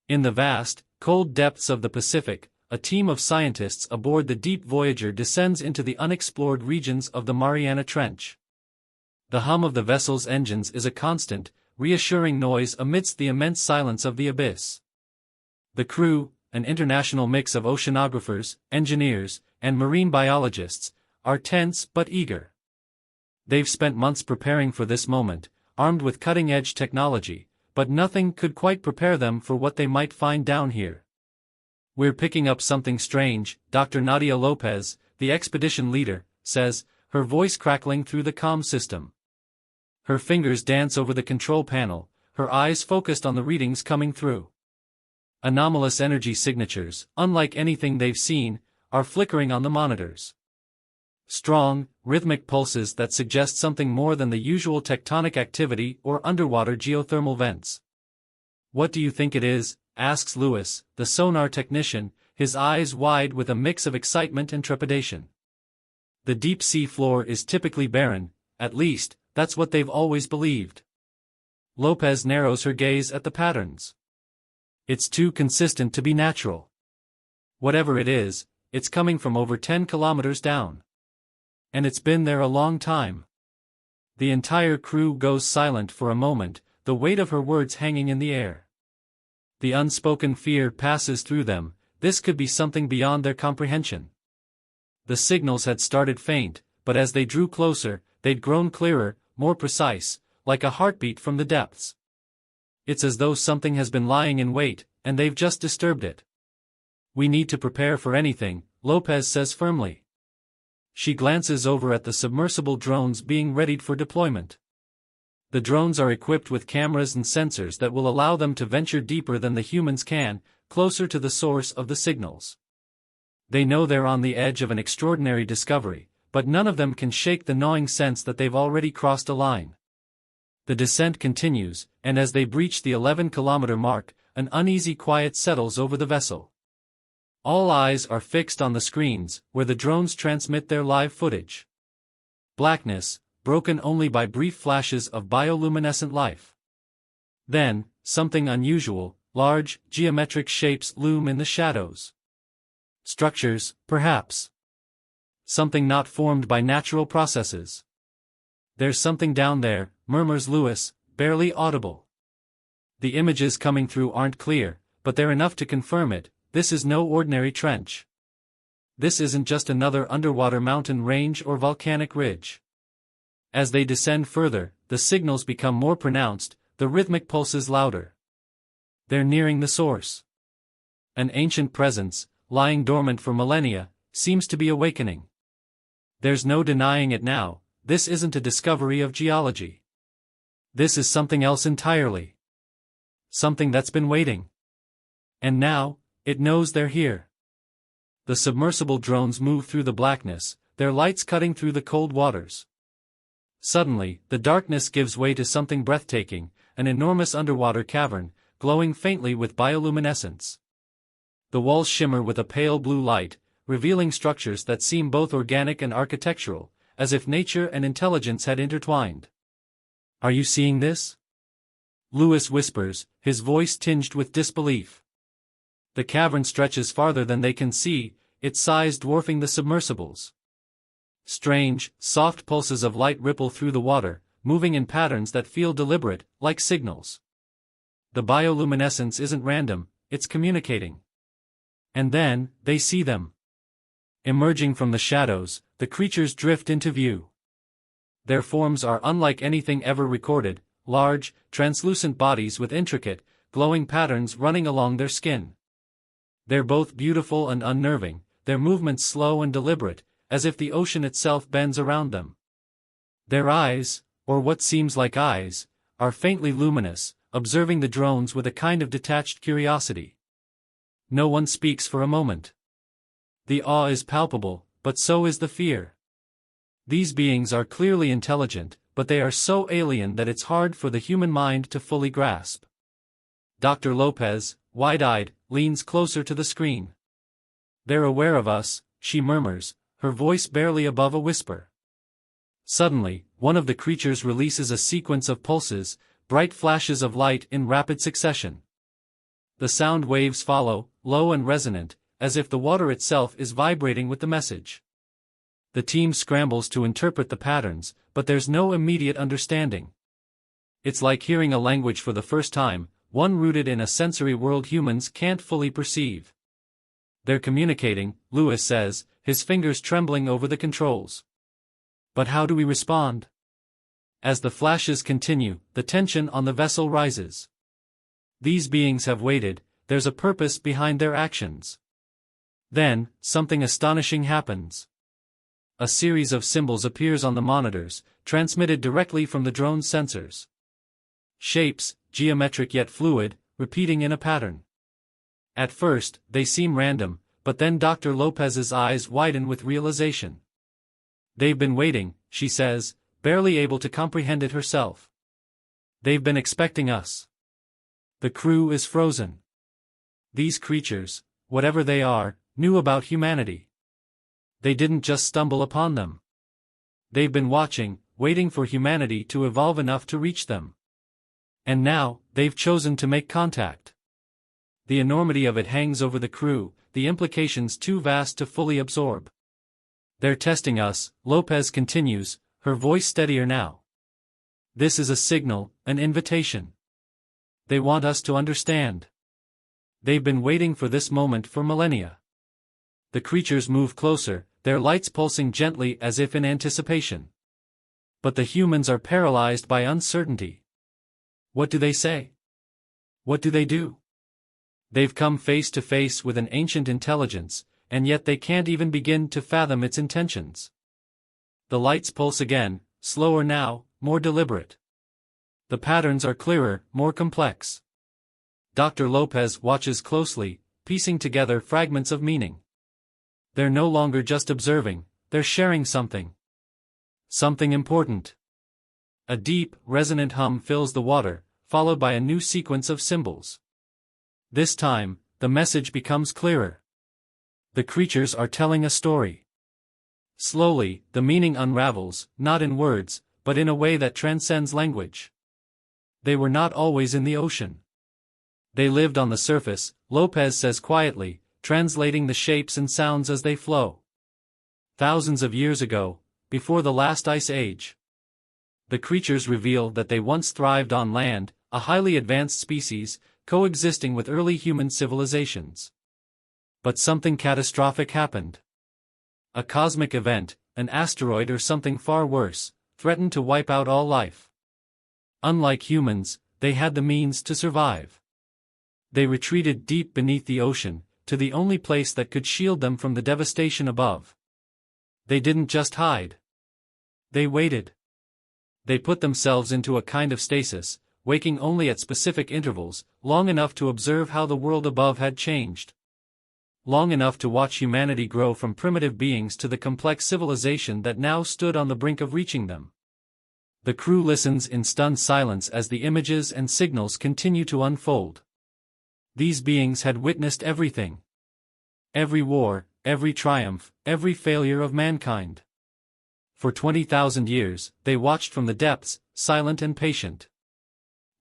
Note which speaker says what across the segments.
Speaker 1: In the vast, cold depths of the Pacific, a team of scientists aboard the deep Voyager descends into the unexplored regions of the Mariana Trench. The hum of the vessel's engines is a constant, reassuring noise amidst the immense silence of the abyss. The crew, an international mix of oceanographers, engineers, and marine biologists, are tense but eager. They've spent months preparing for this moment, armed with cutting-edge technology, but nothing could quite prepare them for what they might find down here. "We're picking up something strange," Dr. Nadia Lopez, the expedition leader, says, her voice crackling through the comm system. Her fingers dance over the control panel, her eyes focused on the readings coming through. Anomalous energy signatures, unlike anything they've seen, are flickering on the monitors. Strong, rhythmic pulses that suggest something more than the usual tectonic activity or underwater geothermal vents. "What do you think it is?" asks Lewis, the sonar technician, his eyes wide with a mix of excitement and trepidation. The deep sea floor is typically barren, at least, that's what they've always believed. Lopez narrows her gaze at the patterns. It's too consistent to be natural. Whatever it is, it's coming from over 10 kilometers down. And it's been there a long time. The entire crew goes silent for a moment, the weight of her words hanging in the air. The unspoken fear passes through them, this could be something beyond their comprehension. The signals had started faint, but as they drew closer, they'd grown clearer, more precise, like a heartbeat from the depths. It's as though something has been lying in wait, and they've just disturbed it. "We need to prepare for anything," Lopez says firmly. She glances over at the submersible drones being readied for deployment. The drones are equipped with cameras and sensors that will allow them to venture deeper than the humans can, closer to the source of the signals. They know they're on the edge of an extraordinary discovery, but none of them can shake the gnawing sense that they've already crossed a line. The descent continues, and as they breach the 11-kilometer mark, an uneasy quiet settles over the vessel. All eyes are fixed on the screens, where the drones transmit their live footage. Blackness, broken only by brief flashes of bioluminescent life. Then, something unusual, large, geometric shapes loom in the shadows. Structures, perhaps. Something not formed by natural processes. "There's something down there," murmurs Lewis, barely audible. The images coming through aren't clear, but they're enough to confirm it. This is no ordinary trench. This isn't just another underwater mountain range or volcanic ridge. As they descend further, the signals become more pronounced, the rhythmic pulses louder. They're nearing the source. An ancient presence, lying dormant for millennia, seems to be awakening. There's no denying it now, this isn't a discovery of geology. This is something else entirely. Something that's been waiting. And now, it knows they're here. The submersible drones move through the blackness, their lights cutting through the cold waters. Suddenly, the darkness gives way to something breathtaking, an enormous underwater cavern, glowing faintly with bioluminescence. The walls shimmer with a pale blue light, revealing structures that seem both organic and architectural, as if nature and intelligence had intertwined. "Are you seeing this?" Lewis whispers, his voice tinged with disbelief. The cavern stretches farther than they can see, its size dwarfing the submersibles. Strange, soft pulses of light ripple through the water, moving in patterns that feel deliberate, like signals. The bioluminescence isn't random, it's communicating. And then, they see them. Emerging from the shadows, the creatures drift into view. Their forms are unlike anything ever recorded, large, translucent bodies with intricate, glowing patterns running along their skin. They're both beautiful and unnerving, their movements slow and deliberate, as if the ocean itself bends around them. Their eyes, or what seems like eyes, are faintly luminous, observing the drones with a kind of detached curiosity. No one speaks for a moment. The awe is palpable, but so is the fear. These beings are clearly intelligent, but they are so alien that it's hard for the human mind to fully grasp. Dr. Lopez, wide-eyed, leans closer to the screen. "They're aware of us," she murmurs, her voice barely above a whisper. Suddenly, one of the creatures releases a sequence of pulses, bright flashes of light in rapid succession. The sound waves follow, low and resonant, as if the water itself is vibrating with the message. The team scrambles to interpret the patterns, but there's no immediate understanding. It's like hearing a language for the first time, one rooted in a sensory world humans can't fully perceive. They're communicating, Lewis says, his fingers trembling over the controls. But how do we respond? As the flashes continue, the tension on the vessel rises. These beings have waited, there's a purpose behind their actions. Then, something astonishing happens. A series of symbols appears on the monitors, transmitted directly from the drone's sensors. Shapes, geometric yet fluid, repeating in a pattern. At first, they seem random, but then Dr. Lopez's eyes widen with realization. They've been waiting, she says, barely able to comprehend it herself. They've been expecting us. The crew is frozen. These creatures, whatever they are, knew about humanity. They didn't just stumble upon them. They've been watching, waiting for humanity to evolve enough to reach them. And now, they've chosen to make contact. The enormity of it hangs over the crew, the implications too vast to fully absorb. They're testing us, Lopez continues, her voice steadier now. This is a signal, an invitation. They want us to understand. They've been waiting for this moment for millennia. The creatures move closer, their lights pulsing gently as if in anticipation. But the humans are paralyzed by uncertainty. What do they say? What do they do? They've come face to face with an ancient intelligence, and yet they can't even begin to fathom its intentions. The lights pulse again, slower now, more deliberate. The patterns are clearer, more complex. Dr. Lopez watches closely, piecing together fragments of meaning. They're no longer just observing, they're sharing something. Something important. A deep, resonant hum fills the water, followed by a new sequence of symbols. This time, the message becomes clearer. The creatures are telling a story. Slowly, the meaning unravels, not in words, but in a way that transcends language. They were not always in the ocean. They lived on the surface, Lopez says quietly, translating the shapes and sounds as they flow. Thousands of years ago, before the last ice age. The creatures reveal that they once thrived on land, a highly advanced species, coexisting with early human civilizations. But something catastrophic happened. A cosmic event, an asteroid or something far worse, threatened to wipe out all life. Unlike humans, they had the means to survive. They retreated deep beneath the ocean, to the only place that could shield them from the devastation above. They didn't just hide. They waited. They put themselves into a kind of stasis, waking only at specific intervals, long enough to observe how the world above had changed. Long enough to watch humanity grow from primitive beings to the complex civilization that now stood on the brink of reaching them. The crew listens in stunned silence as the images and signals continue to unfold. These beings had witnessed everything. Every war, every triumph, every failure of mankind. For 20,000 years, they watched from the depths, silent and patient.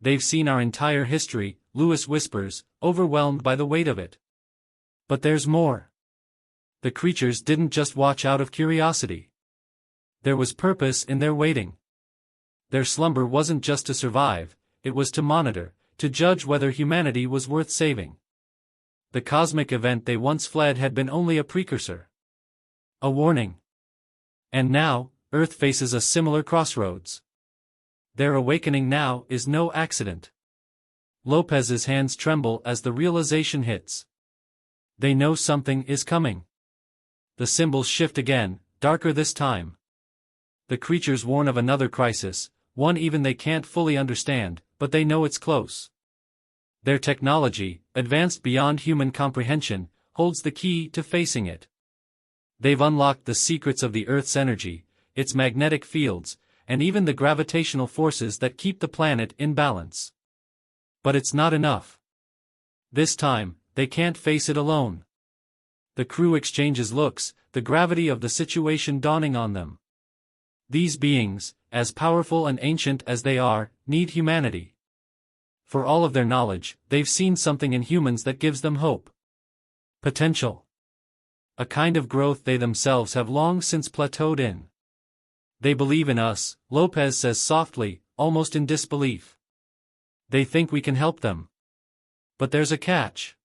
Speaker 1: They've seen our entire history, Lewis whispers, overwhelmed by the weight of it. But there's more. The creatures didn't just watch out of curiosity. There was purpose in their waiting. Their slumber wasn't just to survive, it was to monitor, to judge whether humanity was worth saving. The cosmic event they once fled had been only a precursor. A warning. And now, Earth faces a similar crossroads. Their awakening now is no accident. Lopez's hands tremble as the realization hits. They know something is coming. The symbols shift again, darker this time. The creatures warn of another crisis, one even they can't fully understand, but they know it's close. Their technology, advanced beyond human comprehension, holds the key to facing it. They've unlocked the secrets of the Earth's energy, its magnetic fields, and even the gravitational forces that keep the planet in balance. But it's not enough. This time, they can't face it alone. The crew exchanges looks, the gravity of the situation dawning on them. These beings, as powerful and ancient as they are, need humanity. For all of their knowledge, they've seen something in humans that gives them hope. Potential. A kind of growth they themselves have long since plateaued in. They believe in us, Lopez says softly, almost in disbelief. They think we can help them. But there's a catch.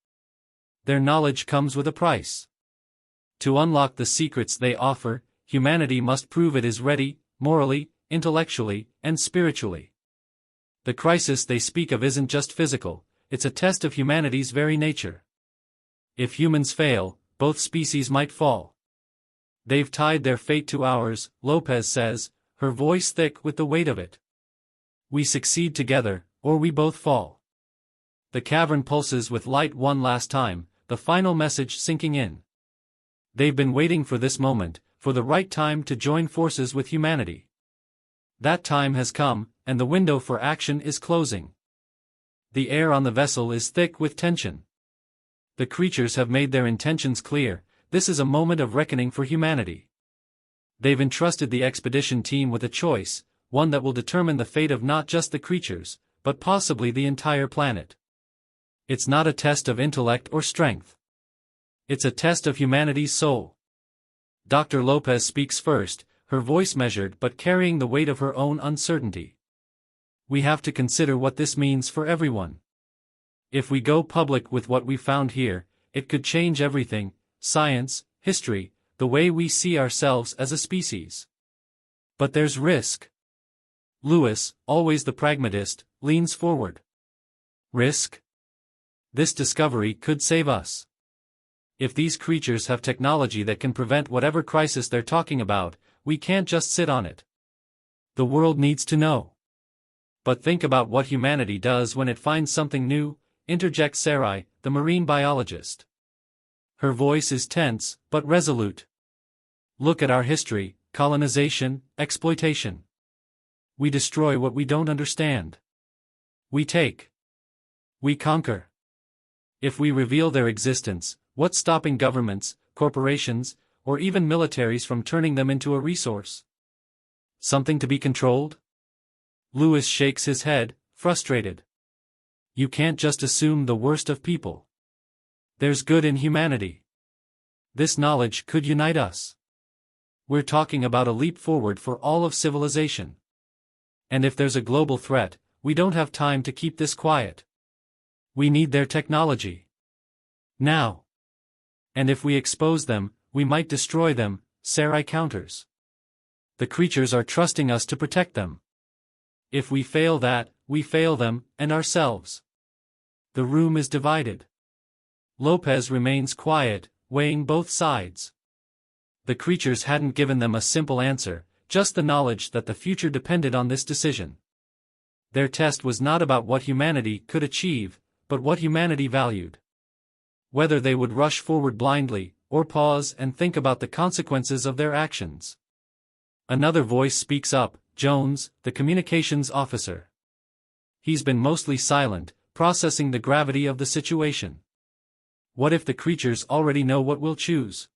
Speaker 1: Their knowledge comes with a price. To unlock the secrets they offer, humanity must prove it is ready, morally, intellectually, and spiritually. The crisis they speak of isn't just physical, it's a test of humanity's very nature. If humans fail, both species might fall. They've tied their fate to ours, Lopez says, her voice thick with the weight of it. We succeed together, or we both fall. The cavern pulses with light one last time, the final message sinking in. They've been waiting for this moment, for the right time to join forces with humanity. That time has come, and the window for action is closing. The air on the vessel is thick with tension. The creatures have made their intentions clear. This is a moment of reckoning for humanity. They've entrusted the expedition team with a choice, one that will determine the fate of not just the creatures, but possibly the entire planet. It's not a test of intellect or strength. It's a test of humanity's soul. Dr. Lopez speaks first, her voice measured but carrying the weight of her own uncertainty. We have to consider what this means for everyone. If we go public with what we found here, it could change everything: science, history, the way we see ourselves as a species. But there's risk. Lewis, always the pragmatist, leans forward. Risk? This discovery could save us. If these creatures have technology that can prevent whatever crisis they're talking about, we can't just sit on it. The world needs to know. But think about what humanity does when it finds something new, interjects Sarai, the marine biologist. Her voice is tense, but resolute. Look at our history: colonization, exploitation. We destroy what we don't understand. We take. We conquer. If we reveal their existence, what's stopping governments, corporations, or even militaries from turning them into a resource? Something to be controlled? Lewis shakes his head, frustrated. You can't just assume the worst of people. There's good in humanity. This knowledge could unite us. We're talking about a leap forward for all of civilization. And if there's a global threat, we don't have time to keep this quiet. We need their technology. Now. And if we expose them, we might destroy them, Sarai counters. The creatures are trusting us to protect them. If we fail that, we fail them, and ourselves. The room is divided. Lopez remains quiet, weighing both sides. The creatures hadn't given them a simple answer, just the knowledge that the future depended on this decision. Their test was not about what humanity could achieve, but what humanity valued. Whether they would rush forward blindly, or pause and think about the consequences of their actions. Another voice speaks up, Jones, the communications officer. He's been mostly silent, processing the gravity of the situation. What if the creatures already know what we'll choose?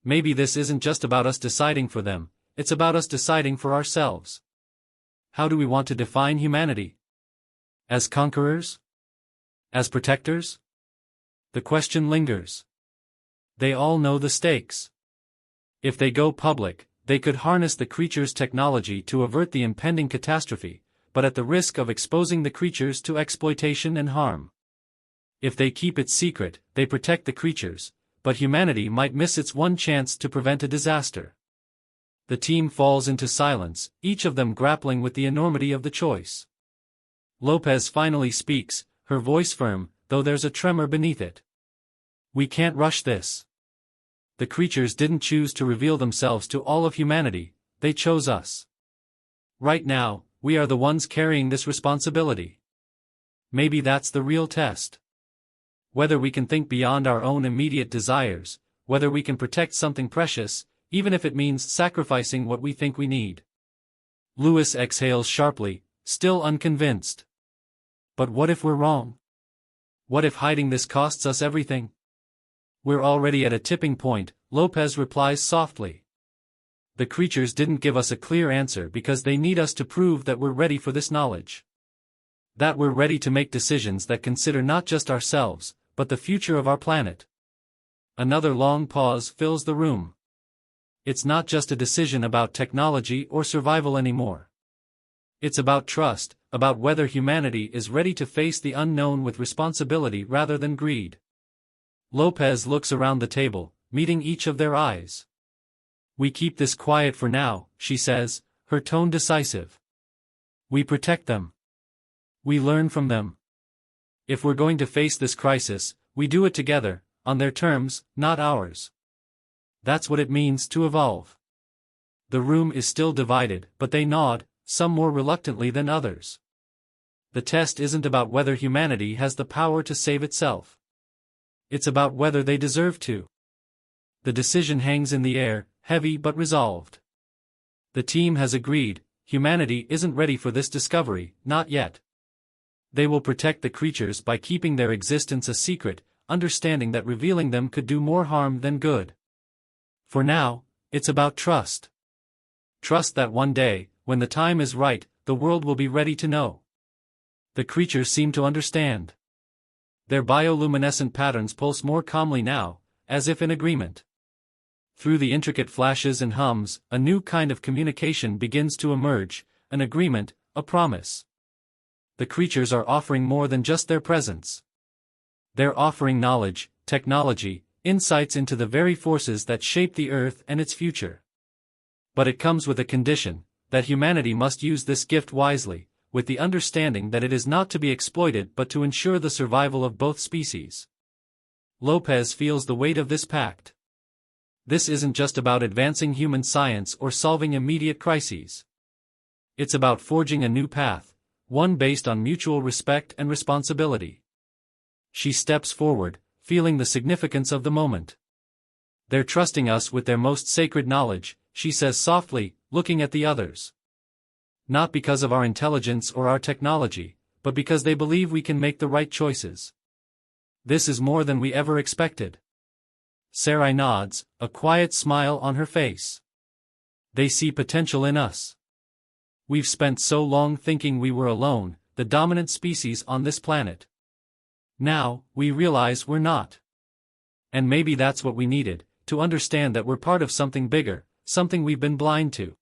Speaker 1: Maybe this isn't just about us deciding for them, it's about us deciding for ourselves. How do we want to define humanity? As conquerors? As protectors? The question lingers. They all know the stakes. If they go public, they could harness the creatures' technology to avert the impending catastrophe, but at the risk of exposing the creatures to exploitation and harm. If they keep it secret, they protect the creatures, but humanity might miss its one chance to prevent a disaster. The team falls into silence, each of them grappling with the enormity of the choice. Lopez finally speaks, her voice firm, though there's a tremor beneath it. We can't rush this. The creatures didn't choose to reveal themselves to all of humanity, they chose us. Right now, we are the ones carrying this responsibility. Maybe that's the real test. Whether we can think beyond our own immediate desires, whether we can protect something precious, even if it means sacrificing what we think we need. Lewis exhales sharply, still unconvinced. But what if we're wrong? What if hiding this costs us everything? We're already at a tipping point, Lopez replies softly. The creatures didn't give us a clear answer because they need us to prove that we're ready for this knowledge. That we're ready to make decisions that consider not just ourselves, but the future of our planet. Another long pause fills the room. It's not just a decision about technology or survival anymore. It's about trust, about whether humanity is ready to face the unknown with responsibility rather than greed. Lopez looks around the table, meeting each of their eyes. We keep this quiet for now, she says, her tone decisive. We protect them. We learn from them. If we're going to face this crisis, we do it together, on their terms, not ours. That's what it means to evolve. The room is still divided, but they nod, some more reluctantly than others. The test isn't about whether humanity has the power to save itself. It's about whether they deserve to. The decision hangs in the air, heavy but resolved. The team has agreed, humanity isn't ready for this discovery, not yet. They will protect the creatures by keeping their existence a secret, understanding that revealing them could do more harm than good. For now, it's about trust. Trust that one day, when the time is right, the world will be ready to know. The creatures seem to understand. Their bioluminescent patterns pulse more calmly now, as if in agreement. Through the intricate flashes and hums, a new kind of communication begins to emerge, an agreement, a promise. The creatures are offering more than just their presence. They're offering knowledge, technology, insights into the very forces that shape the Earth and its future. But it comes with a condition, that humanity must use this gift wisely, with the understanding that it is not to be exploited but to ensure the survival of both species. Lopez feels the weight of this pact. This isn't just about advancing human science or solving immediate crises. It's about forging a new path, one based on mutual respect and responsibility. She steps forward, feeling the significance of the moment. They're trusting us with their most sacred knowledge, she says softly, looking at the others. Not because of our intelligence or our technology, but because they believe we can make the right choices. This is more than we ever expected. Sarai nods, a quiet smile on her face. They see potential in us. We've spent so long thinking we were alone, the dominant species on this planet. Now, we realize we're not. And maybe that's what we needed, to understand that we're part of something bigger, something we've been blind to.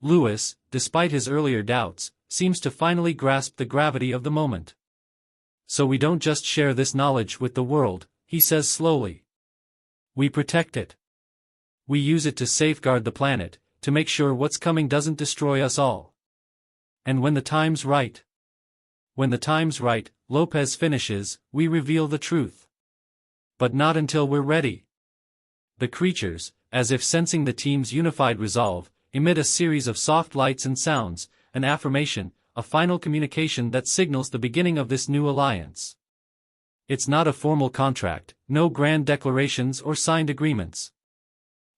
Speaker 1: Lewis, despite his earlier doubts, seems to finally grasp the gravity of the moment. So we don't just share this knowledge with the world, he says slowly. We protect it. We use it to safeguard the planet, to make sure what's coming doesn't destroy us all. And when the time's right, Lopez finishes, we reveal the truth. But not until we're ready. The creatures, as if sensing the team's unified resolve, emit a series of soft lights and sounds, an affirmation, a final communication that signals the beginning of this new alliance. It's not a formal contract, no grand declarations or signed agreements.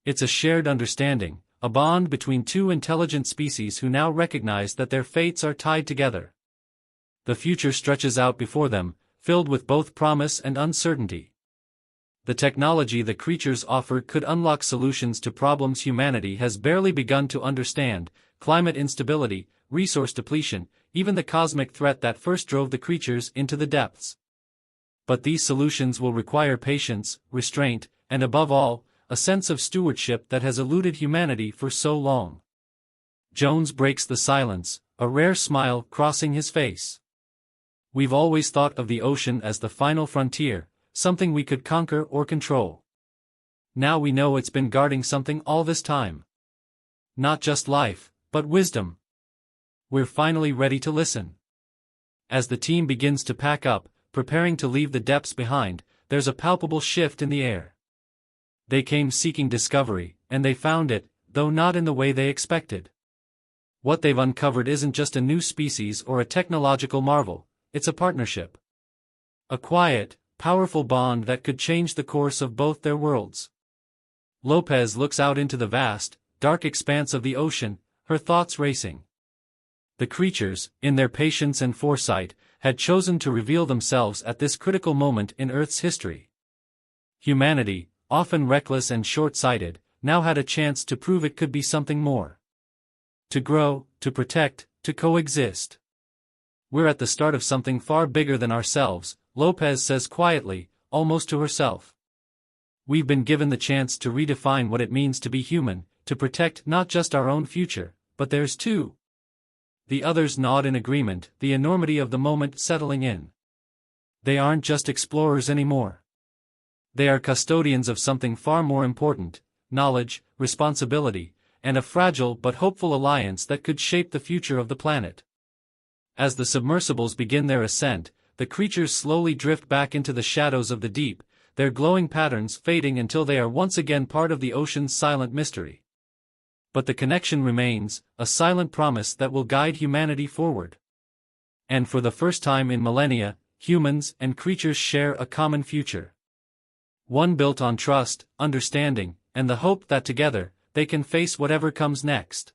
Speaker 1: It's a shared understanding, a bond between two intelligent species who now recognize that their fates are tied together. The future stretches out before them, filled with both promise and uncertainty. The technology the creatures offer could unlock solutions to problems humanity has barely begun to understand: climate instability, resource depletion, even the cosmic threat that first drove the creatures into the depths. But these solutions will require patience, restraint, and above all, a sense of stewardship that has eluded humanity for so long. Jones breaks the silence, a rare smile crossing his face. We've always thought of the ocean as the final frontier, something we could conquer or control. Now we know it's been guarding something all this time. Not just life, but wisdom. We're finally ready to listen. As the team begins to pack up, preparing to leave the depths behind, there's a palpable shift in the air. They came seeking discovery, and they found it, though not in the way they expected. What they've uncovered isn't just a new species or a technological marvel, it's a partnership. A quiet, powerful bond that could change the course of both their worlds. Lopez looks out into the vast, dark expanse of the ocean, her thoughts racing. The creatures, in their patience and foresight, had chosen to reveal themselves at this critical moment in Earth's history. Humanity, often reckless and short-sighted, now had a chance to prove it could be something more. To grow, to protect, to coexist. We're at the start of something far bigger than ourselves, Lopez says quietly, almost to herself. We've been given the chance to redefine what it means to be human, to protect not just our own future, but theirs too. The others nod in agreement, the enormity of the moment settling in. They aren't just explorers anymore. They are custodians of something far more important: knowledge, responsibility, and a fragile but hopeful alliance that could shape the future of the planet. As the submersibles begin their ascent, the creatures slowly drift back into the shadows of the deep, their glowing patterns fading until they are once again part of the ocean's silent mystery. But the connection remains, a silent promise that will guide humanity forward. And for the first time in millennia, humans and creatures share a common future. One built on trust, understanding, and the hope that together, they can face whatever comes next.